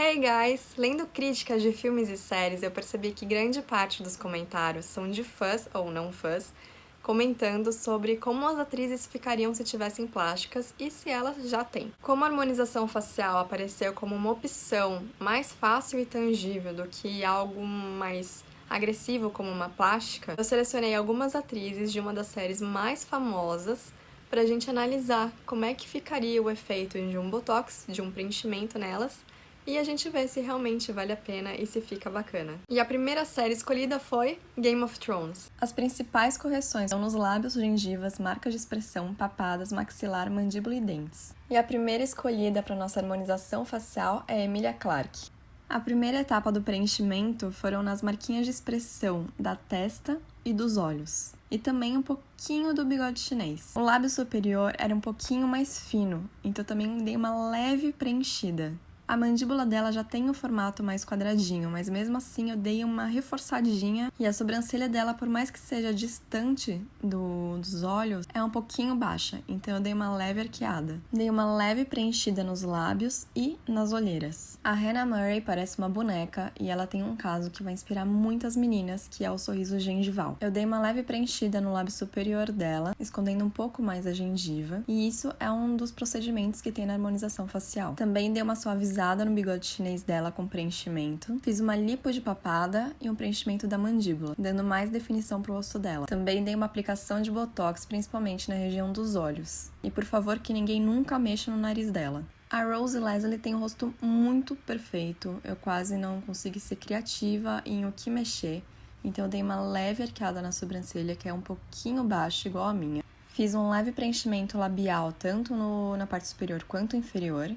Hey guys! Lendo críticas de filmes e séries, eu percebi que grande parte dos comentários são de fãs ou não fãs, comentando sobre como as atrizes ficariam se tivessem plásticas e se elas já têm. Como a harmonização facial apareceu como uma opção mais fácil e tangível do que algo mais agressivo como uma plástica, eu selecionei algumas atrizes de uma das séries mais famosas pra gente analisar como é que ficaria o efeito de um botox, de um preenchimento nelas, e a gente vê se realmente vale a pena e se fica bacana. E a primeira série escolhida foi Game of Thrones. As principais correções são nos lábios, gengivas, marcas de expressão, papadas, maxilar, mandíbula e dentes. E a primeira escolhida para nossa harmonização facial é Emilia Clarke. A primeira etapa do preenchimento foram nas marquinhas de expressão da testa e dos olhos, e também um pouquinho do bigode chinês. O lábio superior era um pouquinho mais fino, então também dei uma leve preenchida. A mandíbula dela já tem um formato mais quadradinho, mas mesmo assim eu dei uma reforçadinha e a sobrancelha dela, por mais que seja distante dos olhos, é um pouquinho baixa, então eu dei uma leve arqueada. Dei uma leve preenchida nos lábios e nas olheiras. A Hannah Murray parece uma boneca e ela tem um caso que vai inspirar muitas meninas, que é o sorriso gengival. Eu dei uma leve preenchida no lábio superior dela, escondendo um pouco mais a gengiva, e isso é um dos procedimentos que tem na harmonização facial. Também dei uma suavizada no bigode chinês dela com preenchimento. Fiz uma lipo de papada e um preenchimento da mandíbula, dando mais definição pro rosto dela. Também dei uma aplicação de botox, principalmente na região dos olhos. E por favor, que ninguém nunca mexa no nariz dela. A Rose Leslie tem um rosto muito perfeito. Eu quase não consegui ser criativa em o que mexer. Então eu dei uma leve arqueada na sobrancelha, que é um pouquinho baixa, igual a minha. Fiz um leve preenchimento labial, tanto na parte superior quanto inferior.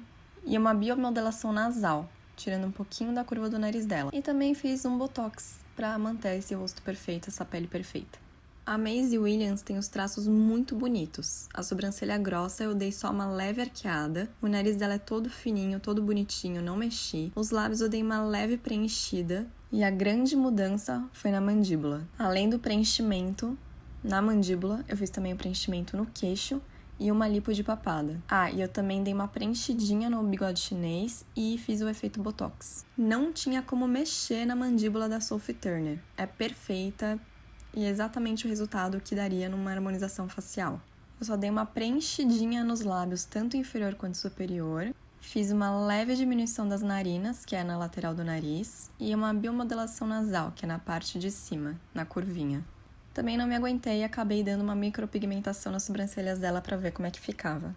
E uma biomodelação nasal, tirando um pouquinho da curva do nariz dela. E também fiz um botox para manter esse rosto perfeito, essa pele perfeita. A Maisie Williams tem os traços muito bonitos. A sobrancelha grossa eu dei só uma leve arqueada. O nariz dela é todo fininho, todo bonitinho, não mexi. Os lábios eu dei uma leve preenchida. E a grande mudança foi na mandíbula. Além do preenchimento na mandíbula, eu fiz também o preenchimento no queixo e uma lipo de papada. E eu também dei uma preenchidinha no bigode chinês e fiz o efeito botox. Não tinha como mexer na mandíbula da Sophie Turner. É perfeita e é exatamente o resultado que daria numa harmonização facial. Eu só dei uma preenchidinha nos lábios, tanto inferior quanto superior. Fiz uma leve diminuição das narinas, que é na lateral do nariz, e uma biomodelação nasal, que é na parte de cima, na curvinha. Também não me aguentei e acabei dando uma micropigmentação nas sobrancelhas dela para ver como é que ficava.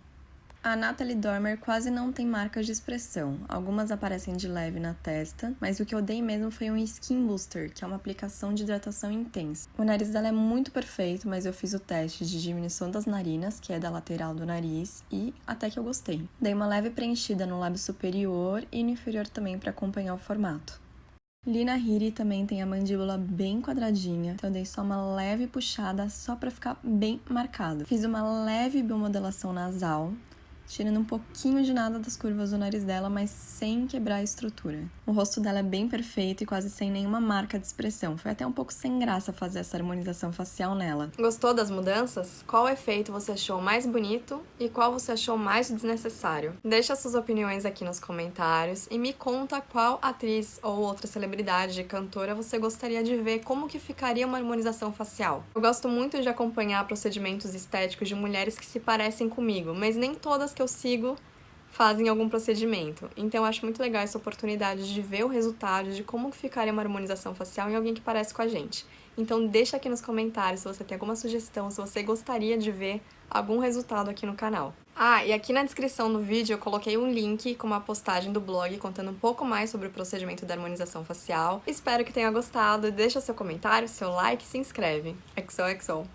A Natalie Dormer quase não tem marcas de expressão. Algumas aparecem de leve na testa, mas o que eu dei mesmo foi um Skin Booster, que é uma aplicação de hidratação intensa. O nariz dela é muito perfeito, mas eu fiz o teste de diminuição das narinas, que é da lateral do nariz, e até que eu gostei. Dei uma leve preenchida no lábio superior e no inferior também para acompanhar o formato. Lina Headey também tem a mandíbula bem quadradinha, então eu dei só uma leve puxada só pra ficar bem marcado. Fiz uma leve biomodelação nasal, tirando um pouquinho de nada das curvas do nariz dela, mas sem quebrar a estrutura. O rosto dela é bem perfeito e quase sem nenhuma marca de expressão. Foi até um pouco sem graça fazer essa harmonização facial nela. Gostou das mudanças? Qual efeito você achou mais bonito e qual você achou mais desnecessário? Deixa suas opiniões aqui nos comentários e me conta qual atriz ou outra celebridade, cantora, você gostaria de ver como que ficaria uma harmonização facial. Eu gosto muito de acompanhar procedimentos estéticos de mulheres que se parecem comigo, mas nem todas que eu sigo fazem algum procedimento. Então eu acho muito legal essa oportunidade de ver o resultado de como ficaria uma harmonização facial em alguém que parece com a gente. Então deixa aqui nos comentários se você tem alguma sugestão, se você gostaria de ver algum resultado aqui no canal. E aqui na descrição do vídeo eu coloquei um link com uma postagem do blog contando um pouco mais sobre o procedimento da harmonização facial. Espero que tenha gostado, deixa seu comentário, seu like e se inscreve. XOXO!